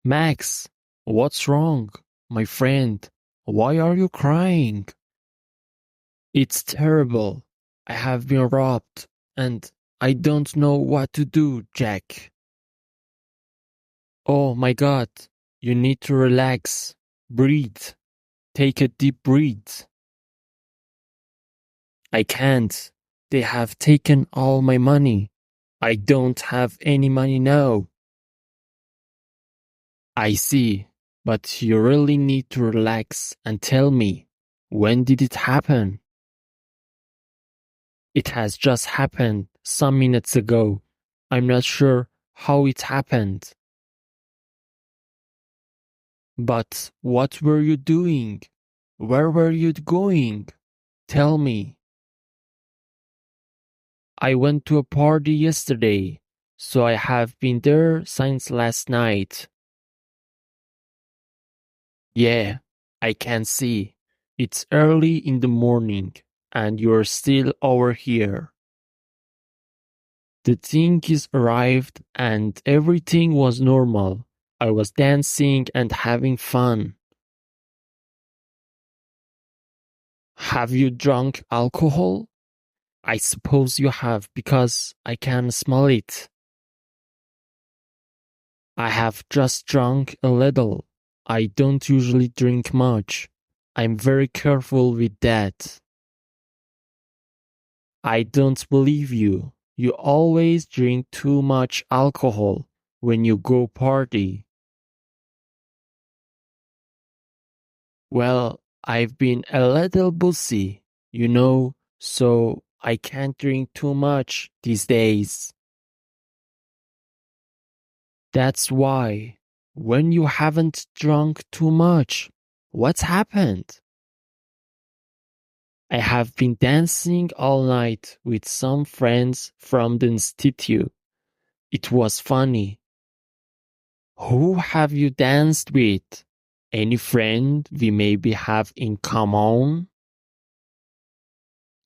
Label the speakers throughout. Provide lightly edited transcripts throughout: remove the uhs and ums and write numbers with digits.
Speaker 1: Max, what's wrong? My friend, why are you crying? It's terrible. I have been robbed, and I don't know what to do, Jack. Oh my God, you need to relax. Breathe. Take a deep breath. I can't. They have taken all my money. I don't have any money now. I see, but you really need to relax and tell me, when did it happen? It has just happened some minutes ago. I'm not sure how it happened. But what were you doing? Where were you going? Tell me. I went to a party yesterday, so I have been there since last night. Yeah, I can see. It's early in the morning, and you're still over here. The thing is arrived, and everything was normal. I was dancing and having fun. Have you drunk alcohol? I suppose you have, because I can smell it. I have just drunk a little. I don't usually drink much. I'm very careful with that. I don't believe you. You always drink too much alcohol when you go party. Well, I've been a little bussy, so I can't drink too much these days. That's why. When you haven't drunk too much, what's happened? I have been dancing all night with some friends from the institute. It was funny. Who have you danced with? Any friend we maybe have in common?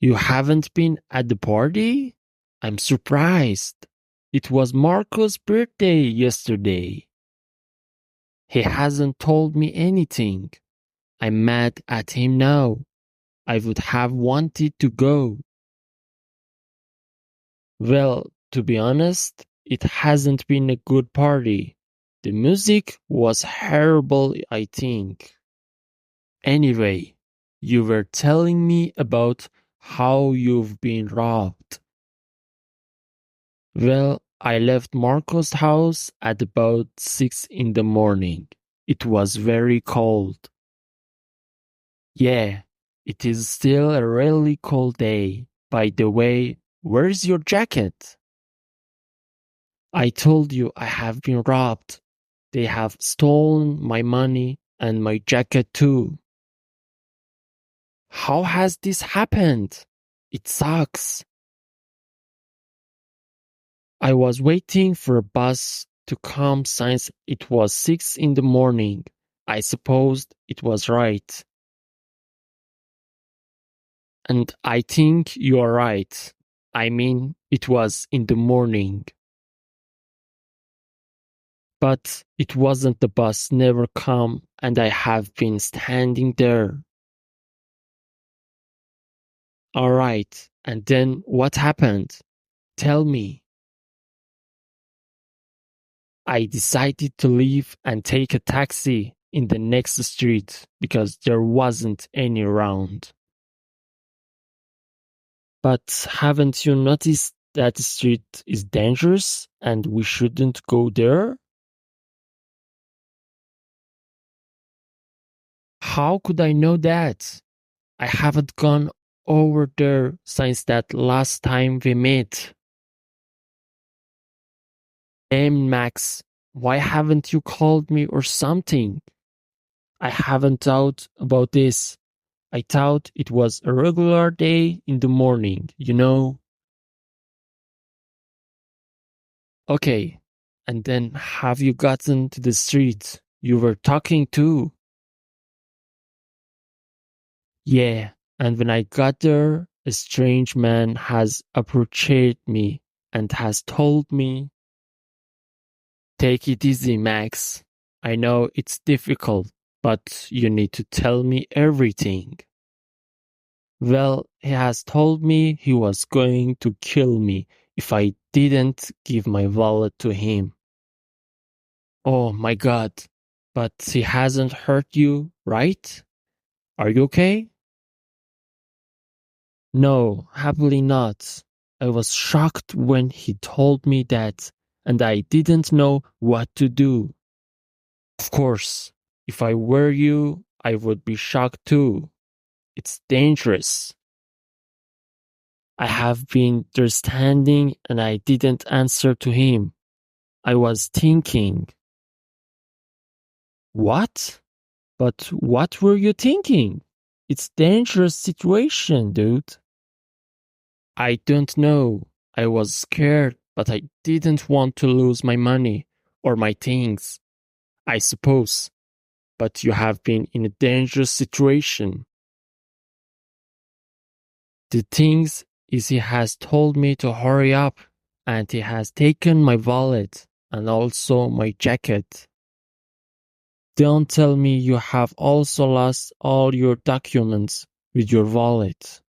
Speaker 1: You haven't been at the party? I'm surprised. It was Marco's birthday yesterday. He hasn't told me anything. I'm mad at him now. I would have wanted to go. Well, to be honest, it hasn't been a good party. The music was horrible, I think. Anyway, you were telling me about how you've been robbed. Well, I left Marco's house at about 6 in the morning. It was very cold. Yeah, it is still a really cold day. By the way, where's your jacket? I told you I have been robbed. They have stolen my money and my jacket too. How has this happened? It sucks. I was waiting for a bus to come since it was 6 in the morning. I supposed it was right. And I think you are right. I mean, it was in the morning. But it wasn't, the bus never come, and I have been standing there. All right, and then what happened? Tell me. I decided to leave and take a taxi in the next street because there wasn't any around. But haven't you noticed that the street is dangerous and we shouldn't go there? How could I know that? I haven't gone over there since that last time we met. Damn, Max, why haven't you called me or something? I haven't thought about this. I thought it was a regular day in the morning, Okay, and then have you gotten to the street you were talking to? Yeah, and when I got there, a strange man has approached me and has told me, take it easy, Max. I know it's difficult, but you need to tell me everything. Well, he has told me he was going to kill me if I didn't give my wallet to him. Oh my god. But he hasn't hurt you, right? Are you okay? No, happily not. I was shocked when he told me that, and I didn't know what to do. Of course, if I were you, I would be shocked too. It's dangerous. I have been there standing and I didn't answer to him. I was thinking. What? But what were you thinking? It's dangerous situation, dude. I don't know. I was scared, but I didn't want to lose my money or my things, I suppose. But you have been in a dangerous situation. The things is he has told me to hurry up and he has taken my wallet and also my jacket. Don't tell me you have also lost all your documents with your wallet.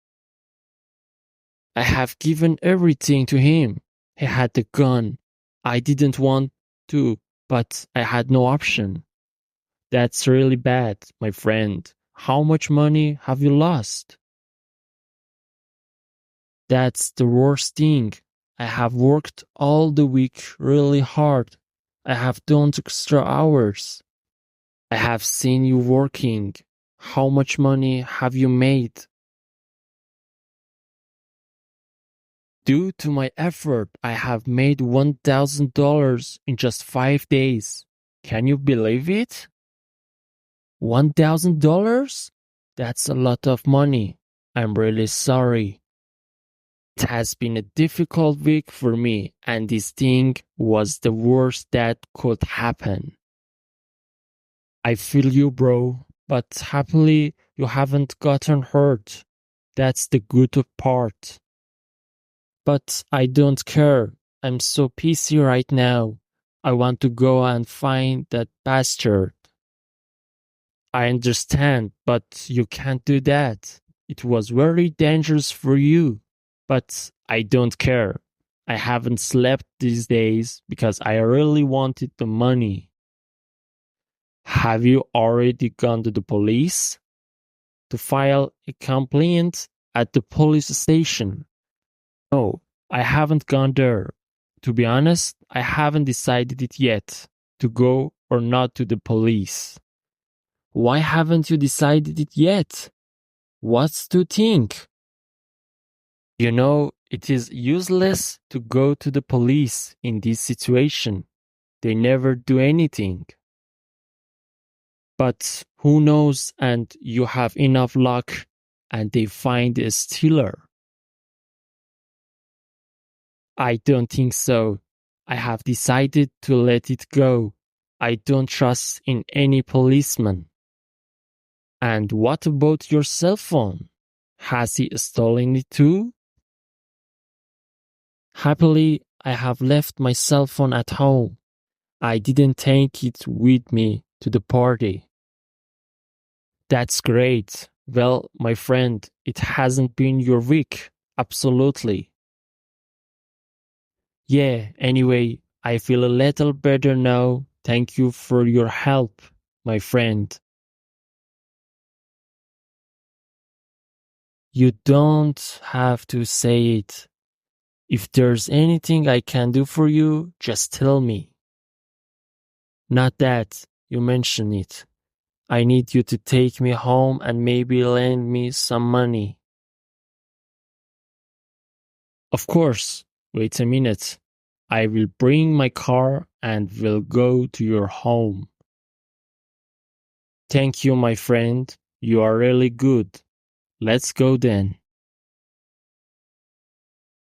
Speaker 1: I have given everything to him. He had the gun. I didn't want to, but I had no option. That's really bad, my friend. How much money have you lost? That's the worst thing. I have worked all the week really hard. I have done extra hours. I have seen you working. How much money have you made? Due to my effort, I have made $1,000 in just 5 days. Can you believe it? $1,000? That's a lot of money. I'm really sorry. It has been a difficult week for me, and this thing was the worst that could happen. I feel you, bro, but happily you haven't gotten hurt. That's the good part. But I don't care. I'm so pissy right now. I want to go and find that bastard. I understand, but you can't do that. It was very dangerous for you. But I don't care. I haven't slept these days because I really wanted the money. Have you already gone to the police? To file a complaint at the police station? No, I haven't gone there. To be honest, I haven't decided it yet, to go or not to the police. Why haven't you decided it yet? What's to think? You know, it is useless to go to the police in this situation. They never do anything. But who knows, and you have enough luck and they find a stealer. I don't think so. I have decided to let it go. I don't trust in any policeman. And what about your cell phone? Has he stolen it too? Happily, I have left my cell phone at home. I didn't take it with me to the party. That's great. Well, my friend, it hasn't been your week. Absolutely. Yeah, anyway, I feel a little better now. Thank you for your help, my friend. You don't have to say it. If there's anything I can do for you, just tell me. Not that you mention it. I need you to take me home and maybe lend me some money. Of course. Wait a minute. I will bring my car and we'll go to your home. Thank you, my friend. You are really good. Let's go then.